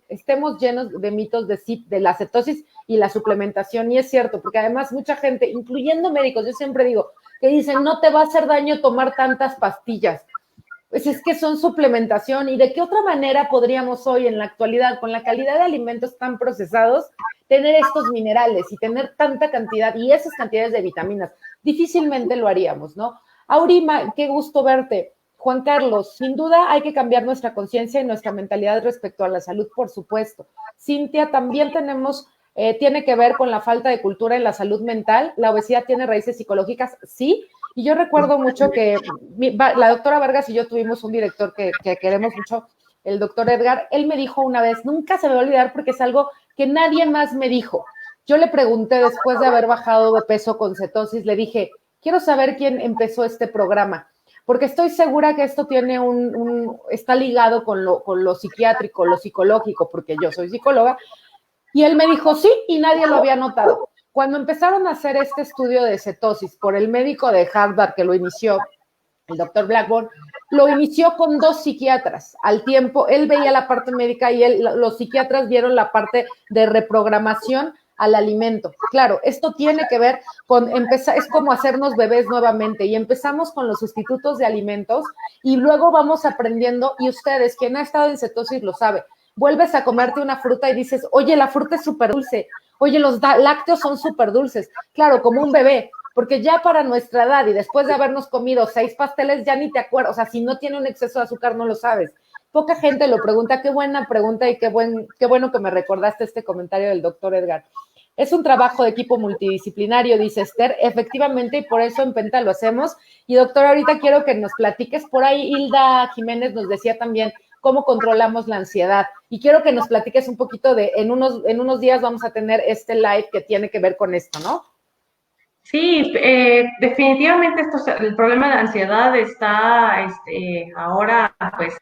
estemos llenos de mitos de la cetosis y la suplementación, y es cierto, porque además mucha gente, incluyendo médicos, yo siempre digo, que dicen, no te va a hacer daño tomar tantas pastillas. Pues es que son suplementación, y de qué otra manera podríamos hoy en la actualidad, con la calidad de alimentos tan procesados, tener estos minerales y tener tanta cantidad y esas cantidades de vitaminas. Difícilmente lo haríamos, ¿no? Aurima, qué gusto verte. Juan Carlos, sin duda hay que cambiar nuestra conciencia y nuestra mentalidad respecto a la salud, por supuesto. Cintia, también tiene que ver con la falta de cultura en la salud mental. La obesidad tiene raíces psicológicas, sí. Y yo recuerdo mucho que la doctora Vargas y yo tuvimos un director que queremos mucho, el doctor Edgar. Él me dijo una vez, nunca se me va a olvidar porque es algo que nadie más me dijo. Yo le pregunté, después de haber bajado de peso con cetosis, le dije, quiero saber quién empezó este programa, porque estoy segura que esto tiene está ligado con lo psiquiátrico, lo psicológico, porque yo soy psicóloga. Y él me dijo, sí, y nadie lo había notado. Cuando empezaron a hacer este estudio de cetosis por el médico de Harvard que lo inició, el doctor Blackburn, lo inició con 2 psiquiatras. Al tiempo, él veía la parte médica y los psiquiatras vieron la parte de reprogramación al alimento. Claro, esto tiene que ver con empezar, es como hacernos bebés nuevamente y empezamos con los sustitutos de alimentos y luego vamos aprendiendo y ustedes, quien ha estado en cetosis lo sabe, vuelves a comerte una fruta y dices, oye, la fruta es súper dulce, oye, los lácteos son súper dulces, claro, como un bebé, porque ya para nuestra edad y después de habernos comido 6 pasteles ya ni te acuerdas, o sea, si no tiene un exceso de azúcar no lo sabes. Poca gente lo pregunta, qué buena pregunta y qué bueno que me recordaste este comentario del doctor Edgar. Es un trabajo de equipo multidisciplinario, dice Esther, efectivamente, y por eso en Penta lo hacemos. Y doctor, ahorita quiero que nos platiques, por ahí Hilda Jiménez nos decía también cómo controlamos la ansiedad. Y quiero que nos platiques un poquito de, en unos días vamos a tener este live que tiene que ver con esto, ¿no? Sí, definitivamente el problema de ansiedad está ahora pues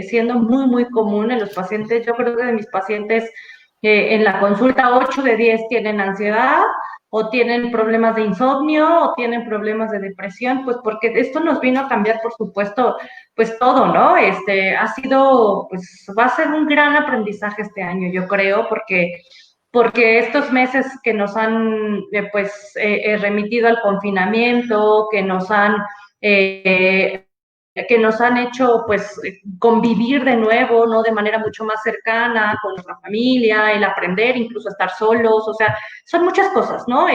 siendo muy, muy común en los pacientes. Yo creo que de mis pacientes en la consulta 8 de 10 tienen ansiedad o tienen problemas de insomnio o tienen problemas de depresión, pues porque esto nos vino a cambiar, por supuesto, pues todo, ¿no? Ha sido, pues va a ser un gran aprendizaje este año, yo creo, porque estos meses que nos han remitido al confinamiento, que nos han hecho pues convivir de nuevo, ¿no? De manera mucho más cercana con nuestra familia, el aprender incluso a estar solos, o sea, son muchas cosas, ¿no?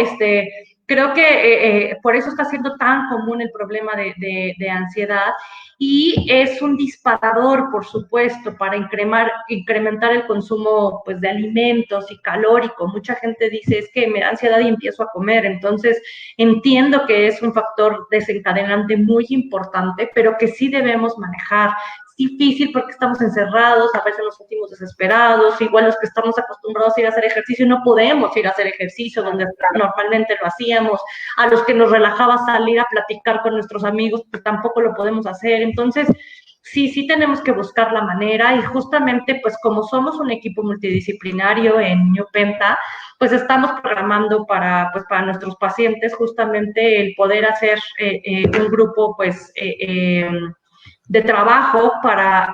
Creo que por eso está siendo tan común el problema de ansiedad y es un disparador, por supuesto, para incrementar el consumo pues, de alimentos y calórico. Mucha gente dice, es que me da ansiedad y empiezo a comer. Entonces, entiendo que es un factor desencadenante muy importante, pero que sí debemos manejar. Es difícil porque estamos encerrados, a veces nos sentimos desesperados, igual los que estamos acostumbrados a ir a hacer ejercicio no podemos ir a hacer ejercicio donde normalmente lo hacíamos, a los que nos relajaba salir a platicar con nuestros amigos, pues tampoco lo podemos hacer. Entonces, sí tenemos que buscar la manera y justamente, pues como somos un equipo multidisciplinario en New Penta, pues estamos programando para nuestros pacientes justamente el poder hacer un grupo, pues, de trabajo para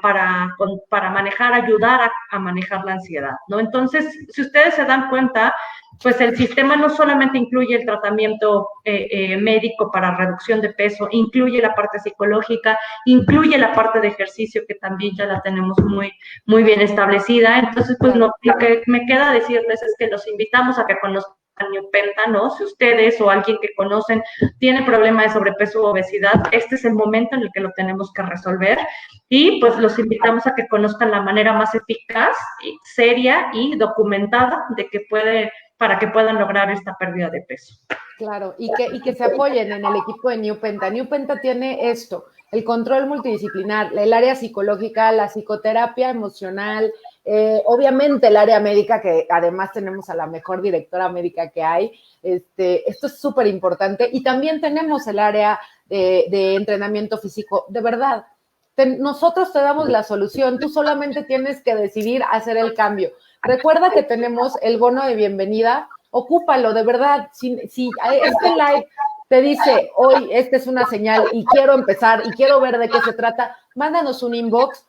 manejar, ayudar a manejar la ansiedad, ¿no? Entonces, si ustedes se dan cuenta, pues el sistema no solamente incluye el tratamiento médico para reducción de peso, incluye la parte psicológica, incluye la parte de ejercicio que también ya la tenemos muy, muy bien establecida. Entonces, pues lo que me queda decirles es que los invitamos a que conozcan New Penta, ¿no? Si ustedes o alguien que conocen tiene problema de sobrepeso o obesidad, este es el momento en el que lo tenemos que resolver y pues los invitamos a que conozcan la manera más eficaz, seria y documentada para que puedan lograr esta pérdida de peso. Claro, y que se apoyen en el equipo de New Penta. New Penta tiene esto, el control multidisciplinar, el área psicológica, la psicoterapia emocional, obviamente el área médica, que además tenemos a la mejor directora médica que hay. Esto es súper importante. Y también tenemos el área de entrenamiento físico. De verdad, nosotros te damos la solución, tú solamente tienes que decidir hacer el cambio. Recuerda que tenemos el bono de bienvenida, ocúpalo, de verdad. Si este live te dice, hoy esta es una señal y quiero empezar y quiero ver de qué se trata, mándanos un inbox,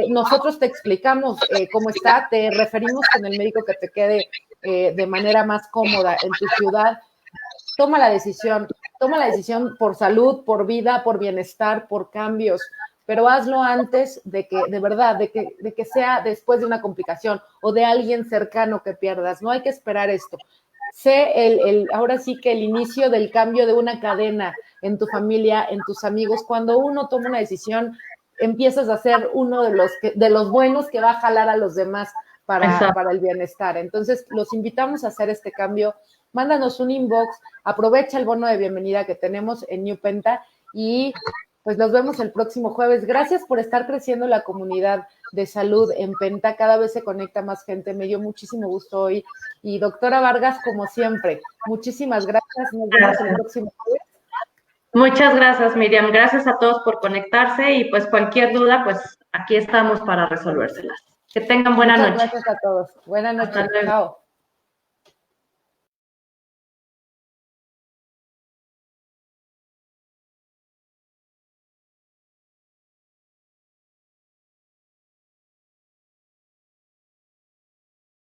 nosotros te explicamos cómo está, te referimos con el médico que te quede de manera más cómoda en tu ciudad. Toma la decisión por salud, por vida, por bienestar, por cambios, pero hazlo antes de que, de verdad, de que sea después de una complicación o de alguien cercano que pierdas. No hay que esperar esto. Sé ahora sí que el inicio del cambio de una cadena en tu familia, en tus amigos. Cuando uno toma una decisión, empiezas a ser uno de los buenos que va a jalar a los demás para el bienestar. Entonces, los invitamos a hacer este cambio. Mándanos un inbox, aprovecha el bono de bienvenida que tenemos en New Penta y pues nos vemos el próximo jueves. Gracias por estar creciendo la comunidad de salud en Penta. Cada vez se conecta más gente. Me dio muchísimo gusto hoy. Y doctora Vargas, como siempre, muchísimas gracias. Nos vemos el próximo jueves. Muchas gracias, Miriam. Gracias a todos por conectarse y pues cualquier duda, pues aquí estamos para resolvérselas. Que tengan buena noche. Muchas gracias a todos. Buenas noches. Chao.